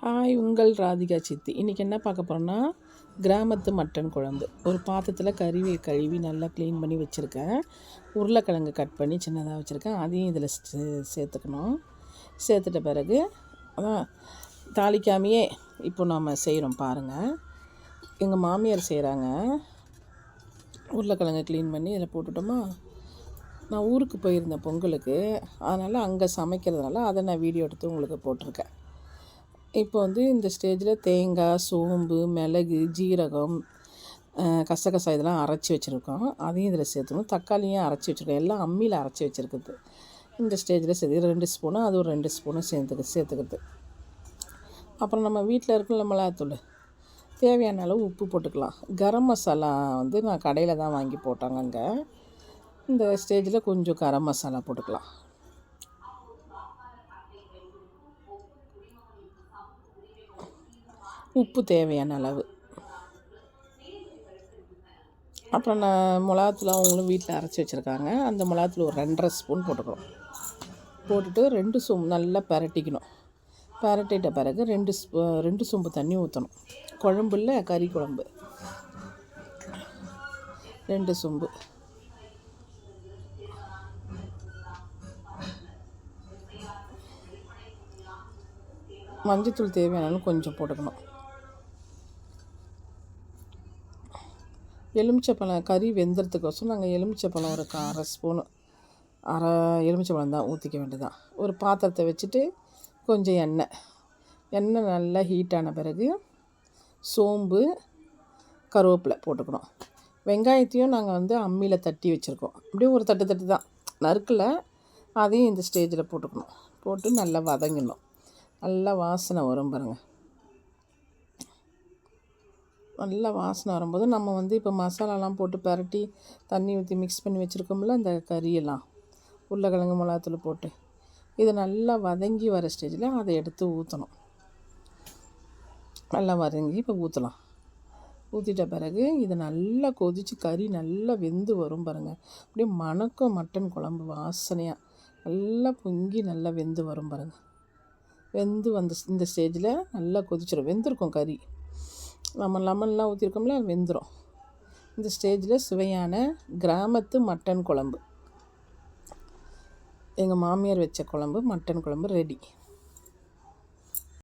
Hi, உங்கள் ராதிகா சித்தி. இன்றைக்கி என்ன பார்க்க போகிறோன்னா, கிராமத்து மட்டன் குழம்பு. ஒரு பாத்திரத்தில் கறியை கழுவி நல்லா க்ளீன் பண்ணி வச்சுருக்கேன். உருளைக்கிழங்கு கட் பண்ணி சின்னதாக வச்சுருக்கேன். அதையும் இதில் சேர்த்துக்கணும். சேர்த்துட்ட பிறகு அதான் தாளிக்காமையே இப்போ நம்ம செய்கிறோம் பாருங்கள். எங்கள் மாமியார் செய்கிறாங்க. உருளைக்கிழங்கு க்ளீன் பண்ணி இதில் போட்டுட்டோமா. நான் ஊருக்கு போயிருந்தேன் பொங்கலுக்கு, அதனால் அங்கே சமைக்கிறதுனால அதை நான் வீடியோ எடுத்து உங்களுக்கு போட்டிருக்கேன். இப்போ இந்த ஸ்டேஜில் தேங்காய், சோம்பு, மிளகு, ஜீரகம், கசகசா இதெல்லாம் அரைச்சி வச்சுருக்கோம். அதையும் இதில் சேர்த்துக்கணும். தக்காளியும் அரைச்சி வச்சுருக்கோம். எல்லாம் அம்மியில் அரைச்சி வச்சுருக்குது. இந்த ஸ்டேஜில் சேர்த்து 2 ஸ்பூனு, அது ஒரு 2 ஸ்பூனு சேர்த்துக்கிறது. அப்புறம் நம்ம வீட்டில் இருக்கிற மிளகாத்தூள் தேவையான அளவு உப்பு போட்டுக்கலாம். கரம் மசாலா நான் கடையில் தான் வாங்கி போட்டாங்க. அங்கே இந்த ஸ்டேஜில் கொஞ்சம் கரம் மசாலா போட்டுக்கலாம். உப்பு தேவையான அளவு. அப்புறம் நான் மிளகாத்தூள் அவங்களும் வீட்டில் அரைச்சி வச்சுருக்காங்க. அந்த மிளகாத்தூள் ஒரு 2.5 ஸ்பூன் போட்டுக்கிறோம். போட்டுட்டு 2 சொம்பு நல்லா பரட்டிக்கணும். பரட்டிட்ட பிறகு 2 சொம்பு தண்ணி ஊற்றணும். குழம்பு இல்லை, கறி குழம்பு. 2 சொம்பு. மஞ்சத்தூள் தேவையானாலும் கொஞ்சம் போட்டுக்கணும். எலுமிச்சப்பழம் கறி வெந்துறதுக்கோசரம் நாங்கள் எலுமிச்சப்பழம் ஒரு 1/2 ஸ்பூனு, அரை எலுமிச்சப்பழம் தான் ஊற்றிக்க வேண்டியதான். ஒரு பாத்திரத்தை வச்சுட்டு கொஞ்சம் எண்ணெய் நல்லா ஹீட்டான பிறகு சோம்பு, கருவேப்பிலை போட்டுக்கணும். வெங்காயத்தையும் நாங்கள் அம்மியில் தட்டி வச்சுருக்கோம். அப்படியே ஒரு தட்டு தான், நறுக்கலை. அதையும் இந்த ஸ்டேஜில் போட்டுக்கணும். போட்டு நல்லா வதங்கிடணும். நல்லா வாசனை வரும் பாருங்கள். நல்லா வாசனை வரும்போது நம்ம இப்போ மசாலாலாம் போட்டு பரட்டி தண்ணி ஊற்றி மிக்ஸ் பண்ணி வச்சுருக்கோம்ல, அந்த கறியெல்லாம் உருளைக்கிழங்கு மிளகாத்தூள் போட்டு இது நல்லா வதங்கி வர ஸ்டேஜில் அதை எடுத்து ஊற்றணும். நல்லா வதங்கி இப்போ ஊற்றலாம். ஊற்றிட்ட பிறகு இது நல்லா கொதித்து கறி நல்லா வெந்து வரும் பாருங்கள். அப்படியே மணக்கும் மட்டன் குழம்பு வாசனையாக நல்லா பொங்கி நல்லா வெந்து வரும் பாருங்கள். வெந்து இந்த ஸ்டேஜில் நல்லா கொதிச்சிடும். வெந்திருக்கும் கறி. நம்ம லெமன்லாம் ஊற்றிருக்கோம்ல, வெந்துடும். இந்த ஸ்டேஜில் சுவையான கிராமத்து மட்டன் குழம்பு, எங்கள் மாமியார் வச்ச குழம்பு, மட்டன் குழம்பு ரெடி.